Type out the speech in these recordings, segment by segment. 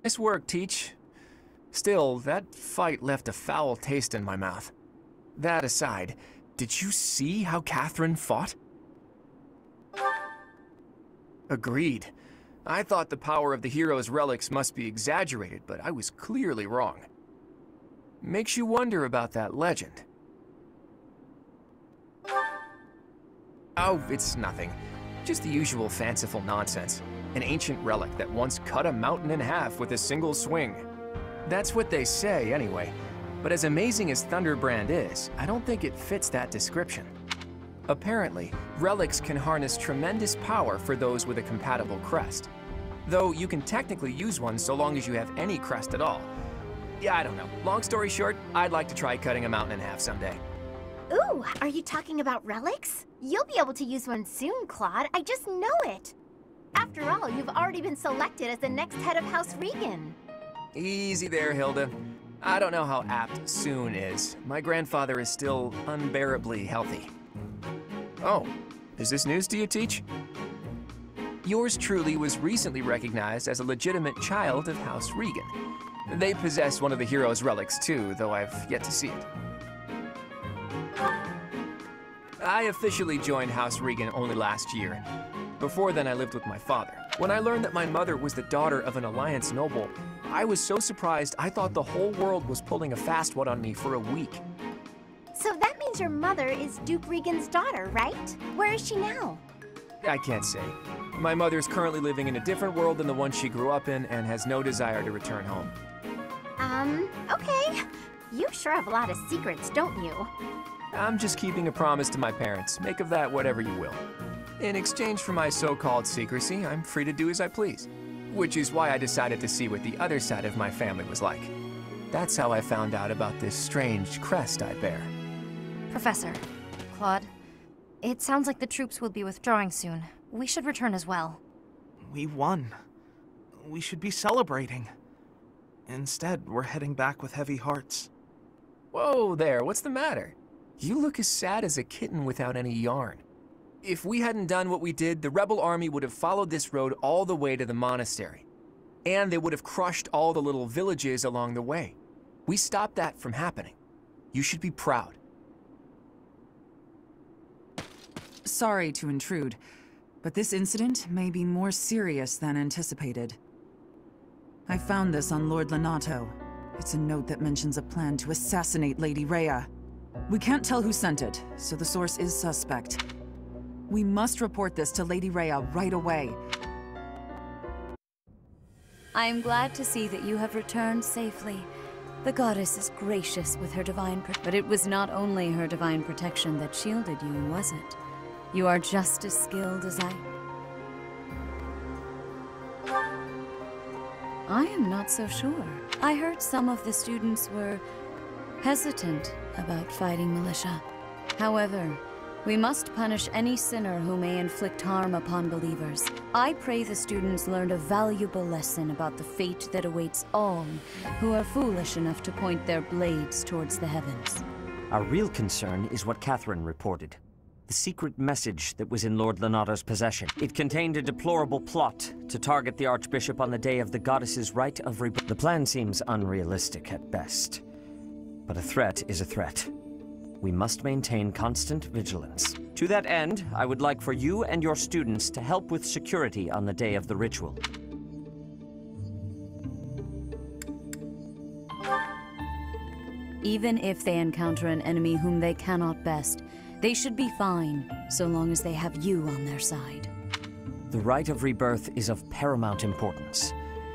Nice work, Teach. Still, that fight left a foul taste in my mouth. That aside, did you see how Catherine fought? Agreed. I thought the power of the hero's relics must be exaggerated, but I was clearly wrong. Makes you wonder about that legend. Oh, it's nothing. Just the usual fanciful nonsense. An ancient relic that once cut a mountain in half with a single swing. That's what they say, anyway. But as amazing as Thunderbrand is, I don't think it fits that description. Apparently, relics can harness tremendous power for those with a compatible crest. Though you can technically use one so long as you have any crest at all. Yeah, I don't know. Long story short, I'd like to try cutting a mountain in half someday. Ooh, are you talking about relics? You'll be able to use one soon, Claude. I just know it. After all, you've already been selected as the next head of House Riegan. Easy there, Hilda. I don't know how apt soon is. My grandfather is still unbearably healthy. Oh, is this news to you, Teach? Yours truly was recently recognized as a legitimate child of House Riegan. They possess one of the hero's relics too, though I've yet to see it. I officially joined House Riegan only last year. Before then, I lived with my father. When I learned that my mother was the daughter of an Alliance noble, I was so surprised I thought the whole world was pulling a fast one on me for a week. So that means your mother is Duke Riegan's daughter, right? Where is she now? I can't say. My mother is currently living in a different world than the one she grew up in and has no desire to return home. Okay. You sure have a lot of secrets, don't you? I'm just keeping a promise to my parents. Make of that whatever you will. In exchange for my so-called secrecy, I'm free to do as I please. Which is why I decided to see what the other side of my family was like. That's how I found out about this strange crest I bear. Professor, Claude, it sounds like the troops will be withdrawing soon. We should return as well. We won. We should be celebrating. Instead, we're heading back with heavy hearts. Whoa there, what's the matter? You look as sad as a kitten without any yarn. If we hadn't done what we did, the rebel army would have followed this road all the way to the monastery. And they would have crushed all the little villages along the way. We stopped that from happening. You should be proud. Sorry to intrude, but this incident may be more serious than anticipated. I found this on Lord Lenato. It's a note that mentions a plan to assassinate Lady Rhea. We can't tell who sent it, so the source is suspect. We must report this to Lady Rhea right away. I am glad to see that you have returned safely. The goddess is gracious with her divine but it was not only her divine protection that shielded you, was it? You are just as skilled as I am not so sure. I heard some of the students were hesitant about fighting militia. However, we must punish any sinner who may inflict harm upon believers. I pray the students learned a valuable lesson about the fate that awaits all who are foolish enough to point their blades towards the heavens. Our real concern is what Catherine reported. The secret message that was in Lord Lenato's possession. It contained a deplorable plot to target the Archbishop on the day of the goddess's Rite of Rebirth. The plan seems unrealistic at best, but a threat is a threat. We must maintain constant vigilance. To that end, I would like for you and your students to help with security on the day of the ritual. Even if they encounter an enemy whom they cannot best, they should be fine, so long as they have you on their side. The Rite of Rebirth is of paramount importance.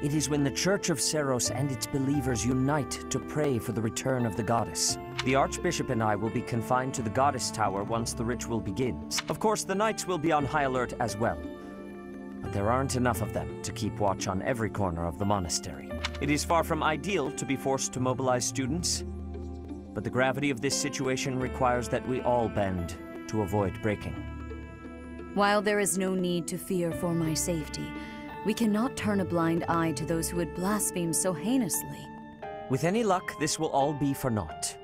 It is when the Church of Seiros and its believers unite to pray for the return of the goddess. The Archbishop and I will be confined to the Goddess Tower once the ritual begins. Of course, the knights will be on high alert as well. But there aren't enough of them to keep watch on every corner of the monastery. It is far from ideal to be forced to mobilize students, but the gravity of this situation requires that we all bend to avoid breaking. While there is no need to fear for my safety, we cannot turn a blind eye to those who would blaspheme so heinously. With any luck, this will all be for naught.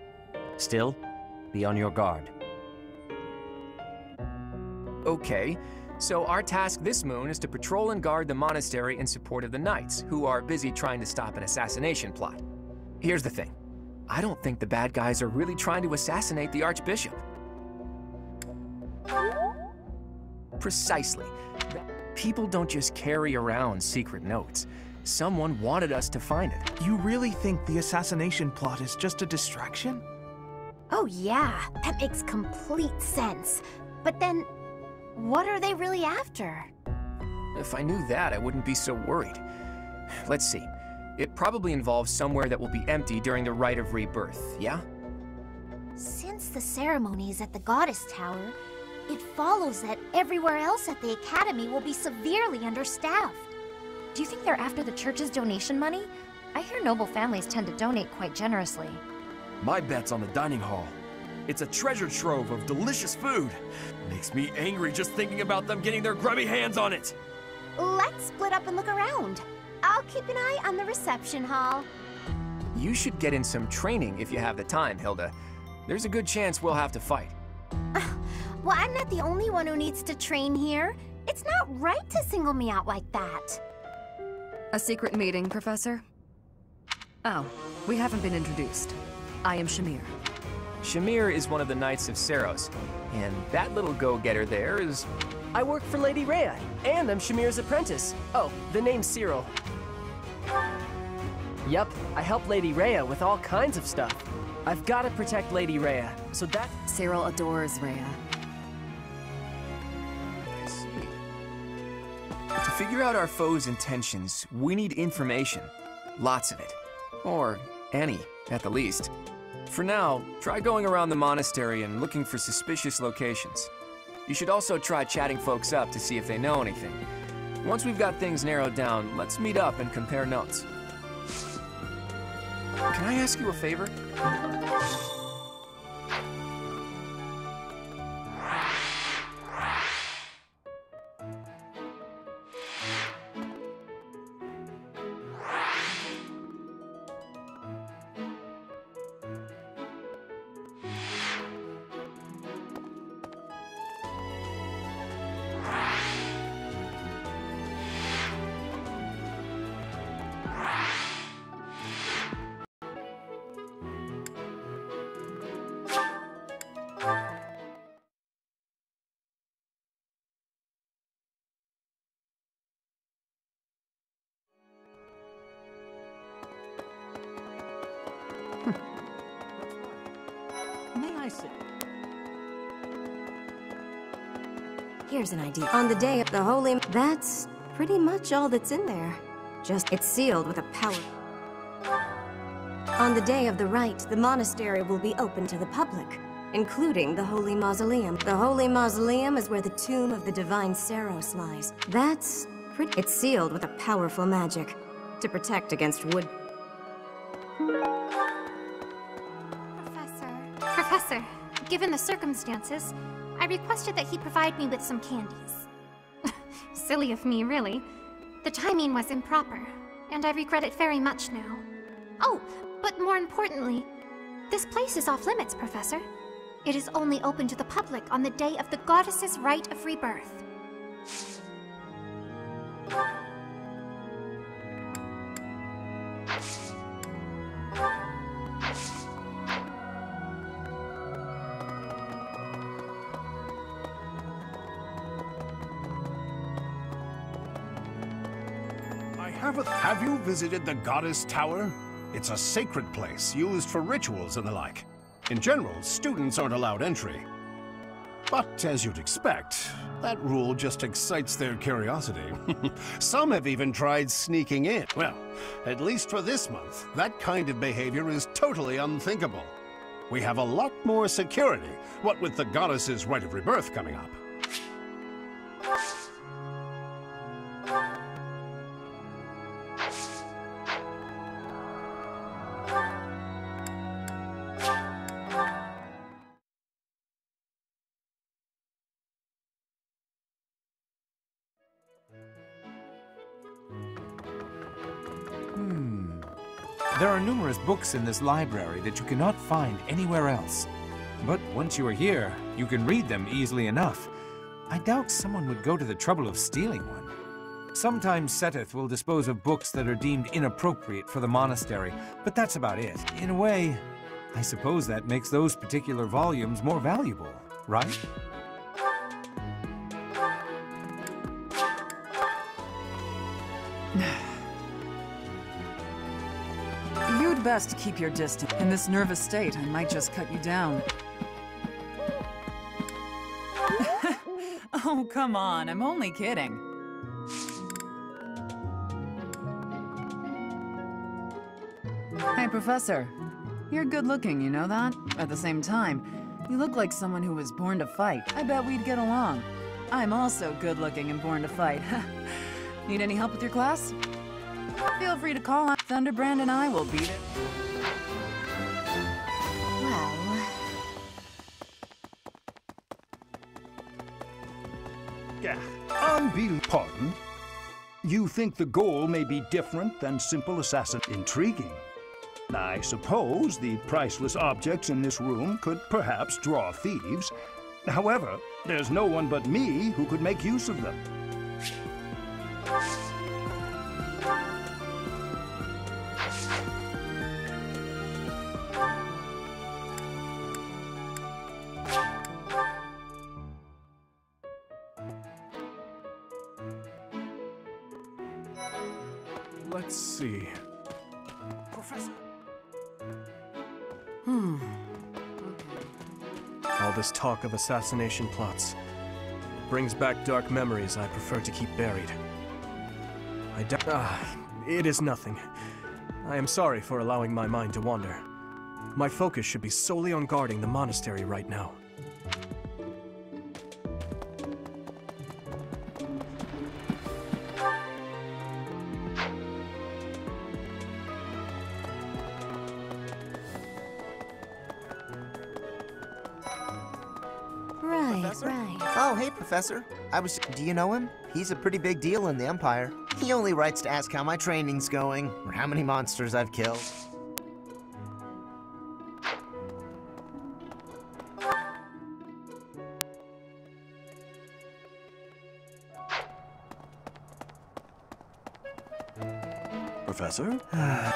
Still, be on your guard. Okay, So our task this moon is to patrol and guard the monastery in support of the knights, who are busy trying to stop an assassination plot. Here's the thing. I don't think the bad guys are really trying to assassinate the Archbishop. Precisely. People don't just carry around secret notes. Someone wanted us to find it. You really think the assassination plot is just a distraction? Oh yeah, that makes complete sense. But then, what are they really after? If I knew that, I wouldn't be so worried. Let's see. It probably involves somewhere that will be empty during the Rite of Rebirth, yeah? Since the ceremony is at the Goddess Tower, it follows that everywhere else at the Academy will be severely understaffed. Do you think they're after the church's donation money? I hear noble families tend to donate quite generously. My bet's on the dining hall. It's a treasure trove of delicious food. Makes me angry just thinking about them getting their grubby hands on it. Let's split up and look around. I'll keep an eye on the reception hall. You should get in some training if you have the time, Hilda. There's a good chance we'll have to fight. Well, I'm not the only one who needs to train here. It's not right to single me out like that. A secret meeting, Professor? Oh, we haven't been introduced. I am Shamir. Shamir is one of the Knights of Seiros, and that little go-getter there is... I work for Lady Rhea, and I'm Shamir's apprentice. Oh, the name's Cyril. Yep, I help Lady Rhea with all kinds of stuff. I've got to protect Lady Rhea, so that... Cyril adores Rhea. I see. To figure out our foe's intentions, we need information. Lots of it. Or any, at the least. For now, try going around the monastery and looking for suspicious locations. You should also try chatting folks up to see if they know anything. Once we've got things narrowed down, let's meet up and compare notes. Can I ask you a favor? Here's an idea. On the day of the Holy... That's pretty much all that's in there. Just, it's sealed with a power. On the day of the rite, the monastery will be open to the public, including the Holy Mausoleum. The Holy Mausoleum is where the tomb of the Divine Seiros lies. That's pretty... It's sealed with a powerful magic to protect against wood... Professor, given the circumstances, I requested that he provide me with some candies. Silly of me, really. The timing was improper, and I regret it very much now. Oh, but more importantly, this place is off limits, Professor. It is only open to the public on the day of the Goddess's Rite of Rebirth. Have you visited the Goddess Tower? It's a sacred place used for rituals and the like. In general, students aren't allowed entry. But as you'd expect, that rule just excites their curiosity. Some have even tried sneaking in. Well, at least for this month, that kind of behavior is totally unthinkable. We have a lot more security, what with the Goddess's Rite of Rebirth coming up. There are numerous books in this library that you cannot find anywhere else. But once you are here, you can read them easily enough. I doubt someone would go to the trouble of stealing one. Sometimes Sothis will dispose of books that are deemed inappropriate for the monastery, but that's about it. In a way, I suppose that makes those particular volumes more valuable, right? You'd best keep your distance. In this nervous state, I might just cut you down. Oh, come on, I'm only kidding. Hey, Professor. You're good looking, you know that? At the same time, you look like someone who was born to fight. I bet we'd get along. I'm also good looking and born to fight. Need any help with your class? Feel free to call on Thunderbrand and I will beat it. Well... Pardon? You think the goal may be different than simple assassin? Intriguing. I suppose the priceless objects in this room could perhaps draw thieves. However, there's no one but me who could make use of them. Let's see. Professor. All this talk of assassination plots brings back dark memories I prefer to keep buried. It is nothing. I am sorry for allowing my mind to wander. My focus should be solely on guarding the monastery right now. Right. Oh, hey, Professor. Do you know him? He's a pretty big deal in the Empire. He only writes to ask how my training's going, or how many monsters I've killed. Professor,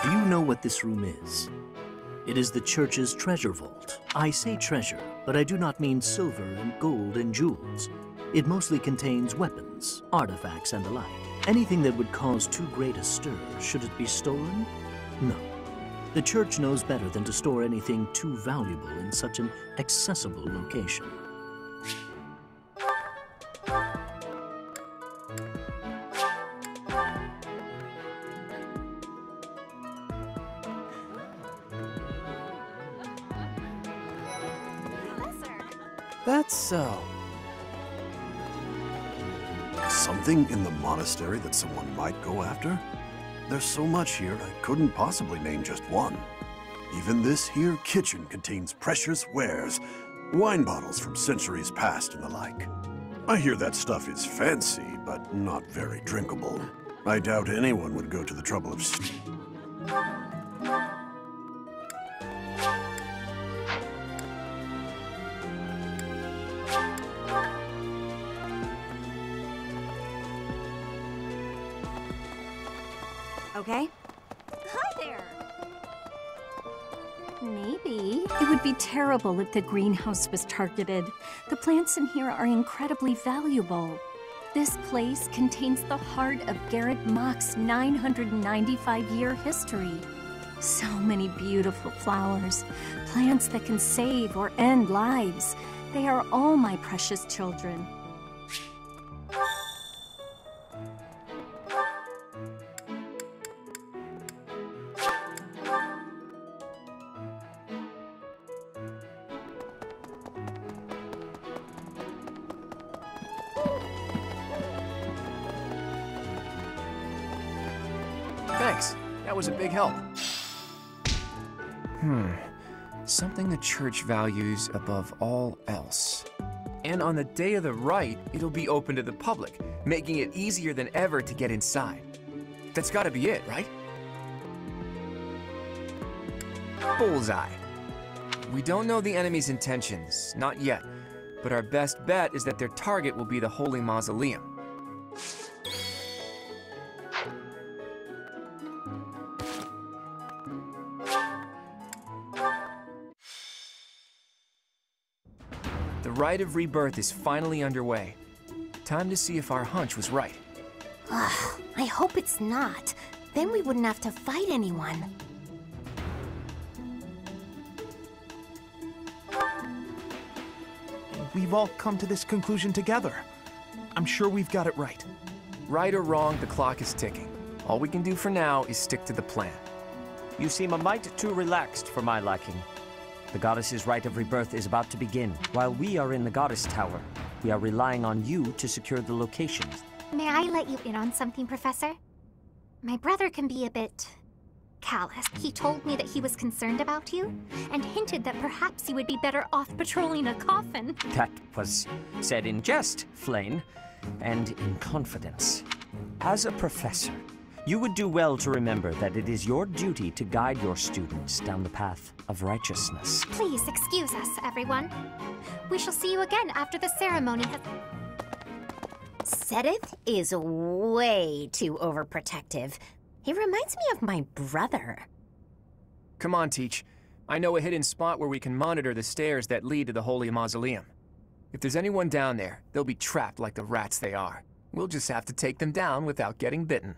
do you know what this room is? It is the church's treasure vault. I say treasure, but I do not mean silver and gold and jewels. It mostly contains weapons, artifacts, and the like. Anything that would cause too great a stir, should it be stolen? No. The church knows better than to store anything too valuable in such an accessible location. That's so. Something in the monastery that someone might go after? There's so much here, I couldn't possibly name just one. Even this here kitchen contains precious wares, wine bottles from centuries past and the like. I hear that stuff is fancy, but not very drinkable. I doubt anyone would go to the trouble of... Okay? Hi there! Maybe. It would be terrible if the greenhouse was targeted. The plants in here are incredibly valuable. This place contains the heart of Garegg Mach's 995-year history. So many beautiful flowers, plants that can save or end lives. They are all my precious children. Thanks. That was a big help. Something the church values above all else. And on the day of the rite, it'll be open to the public, making it easier than ever to get inside. That's gotta be it, right? Bullseye. We don't know the enemy's intentions, not yet. but our best bet is that their target will be the Holy Mausoleum. The Rite of Rebirth is finally underway. Time to see if our hunch was right. I hope it's not. Then we wouldn't have to fight anyone. We've all come to this conclusion together. I'm sure we've got it right. Right or wrong, the clock is ticking. All we can do for now is stick to the plan. You seem a mite too relaxed for my liking. The goddess's Rite of Rebirth is about to begin. While we are in the goddess tower, we are relying on you to secure the location. May I let you in on something, Professor? My brother can be a bit callous. He told me that he was concerned about you, and hinted that perhaps you would be better off patrolling a coffin. That was said in jest, Flane, and in confidence. As a professor, you would do well to remember that it is your duty to guide your students down the path of righteousness. Please excuse us, everyone. We shall see you again after the ceremony has... Sothis is way too overprotective. He reminds me of my brother. Come on, Teach. I know a hidden spot where we can monitor the stairs that lead to the Holy Mausoleum. If there's anyone down there, they'll be trapped like the rats they are. We'll just have to take them down without getting bitten.